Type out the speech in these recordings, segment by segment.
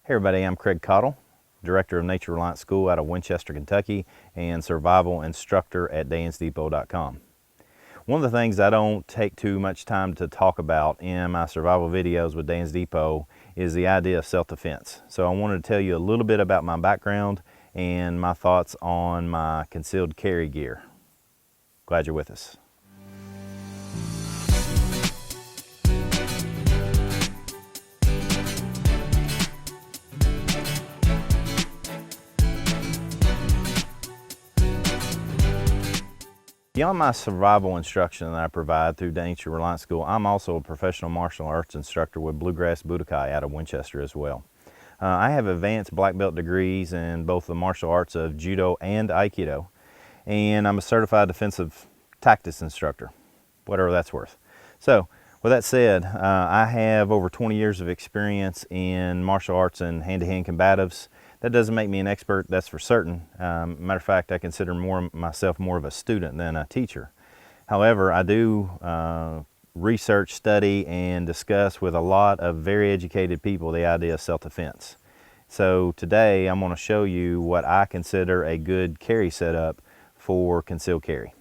Hey everybody, I'm Craig Cottle, Director of Nature Reliance School out of Winchester, Kentucky, and Survival Instructor at dansdepot.com. One of the things I don't take too much time to talk about in my survival videos with Dan's Depot is the idea of self-defense. So I wanted to tell you a little bit about my background and my thoughts on my concealed carry gear. Glad you're with us. Beyond my survival instruction that I provide through Nature Reliance School, I'm also a professional martial arts instructor with Bluegrass Budokai out of Winchester as well. I have advanced black belt degrees in both the martial arts of Judo and Aikido, and I'm a certified defensive tactics instructor, whatever that's worth. So, with that said, I have over 20 years of experience in martial arts and hand-to-hand combatives. That doesn't make me an expert, that's for certain. Matter of fact, I consider myself more of a student than a teacher. However, I do research, study, and discuss with a lot of very educated people the idea of self-defense. So today I'm going to show you what I consider a good carry setup for concealed carry.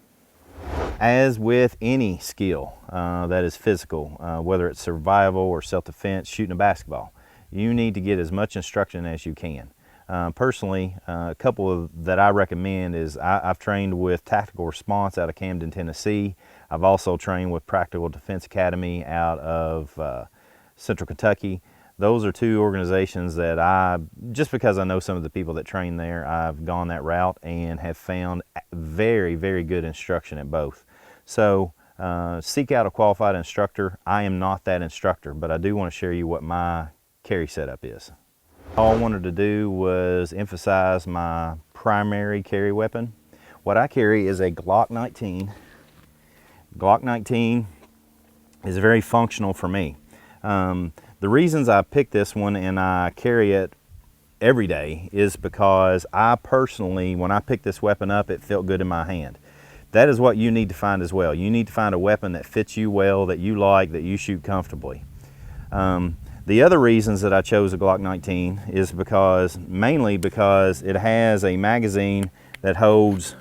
As with any skill that is physical, whether it's survival or self-defense, shooting a basketball, you need to get as much instruction as you can. Personally, a couple that I recommend is I've trained with Tactical Response out of Camden, Tennessee. I've also trained with Practical Defense Academy out of Central Kentucky. Those are two organizations that just because I know some of the people that train there, I've gone that route and have found very, very good instruction at both. So seek out a qualified instructor. I am not that instructor, but I do want to share you what my carry setup is. All I wanted to do was emphasize my primary carry weapon. What I carry is a Glock 19. Glock 19 is very functional for me. The reasons I picked this one and I carry it every day is because I personally, when I picked this weapon up, it felt good in my hand. That is what you need to find as well. You need to find a weapon that fits you well, that you like, that you shoot comfortably. The other reasons that I chose a Glock 19 is mainly because it has a magazine that holds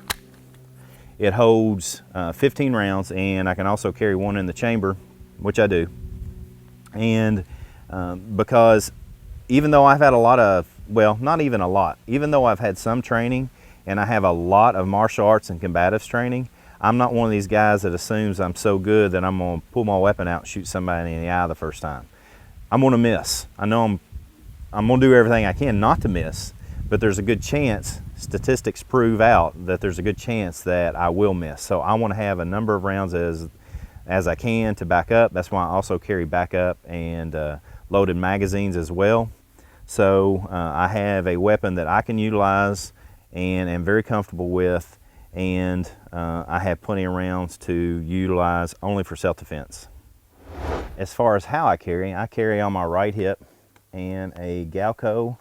15 rounds, and I can also carry one in the chamber, which I do. And because even though I've had a lot of, well, not even a lot, even though I've had some training and I have a lot of martial arts and combatives training, I'm not one of these guys that assumes I'm so good that I'm gonna pull my weapon out and shoot somebody in the eye the first time. I'm gonna miss. I know I'm gonna do everything I can not to miss, but there's a good chance, statistics prove out that there's a good chance that I will miss. So I wanna have a number of rounds as I can to back up. That's why I also carry backup and loaded magazines as well. So I have a weapon that I can utilize and am very comfortable with, and I have plenty of rounds to utilize only for self-defense. As far as how I carry on my right hip and a Galco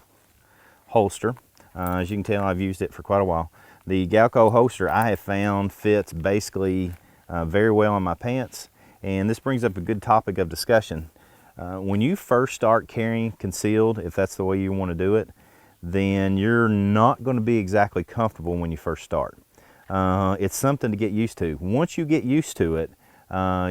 holster. As you can tell, I've used it for quite a while. The Galco holster I have found fits basically very well in my pants, and this brings up a good topic of discussion. When you first start carrying concealed, if that's the way you want to do it, then you're not going to be exactly comfortable when you first start. It's something to get used to. Once you get used to it,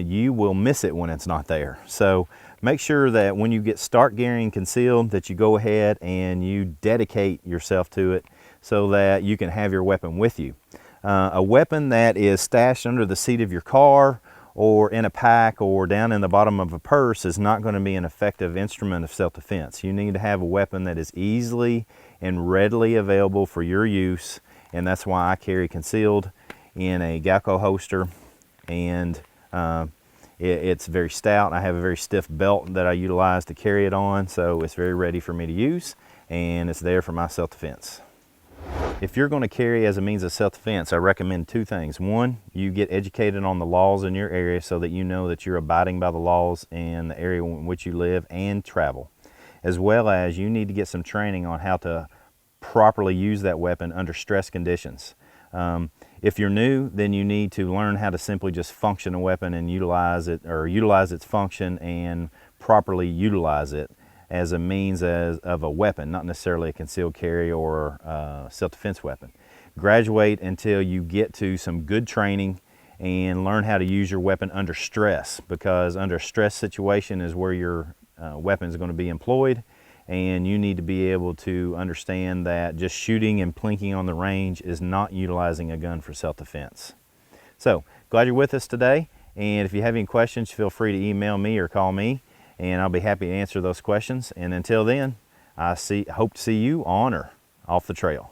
you will miss it when it's not there. So make sure that when you start carrying concealed that you go ahead and you dedicate yourself to it so that you can have your weapon with you. A weapon that is stashed under the seat of your car or in a pack or down in the bottom of a purse is not going to be an effective instrument of self-defense. You need to have a weapon that is easily and readily available for your use, and that's why I carry concealed in a Galco holster, and it's very stout. I have a very stiff belt that I utilize to carry it on, so it's very ready for me to use, and it's there for my self-defense. If you're going to carry as a means of self-defense, I recommend two things. One, you get educated on the laws in your area so that you know that you're abiding by the laws in the area in which you live and travel, as well as you need to get some training on how to properly use that weapon under stress conditions. If you're new, then you need to learn how to simply just function a weapon and utilize it, or utilize its function and properly utilize it. as a means of a weapon, not necessarily a concealed carry or self-defense weapon. Graduate until you get to some good training and learn how to use your weapon under stress, because under a stress situation is where your weapon is going to be employed, and you need to be able to understand that just shooting and plinking on the range is not utilizing a gun for self-defense. So, glad you're with us today, and if you have any questions, feel free to email me or call me, and I'll be happy to answer those questions. And until then, I hope to see you on or off the trail.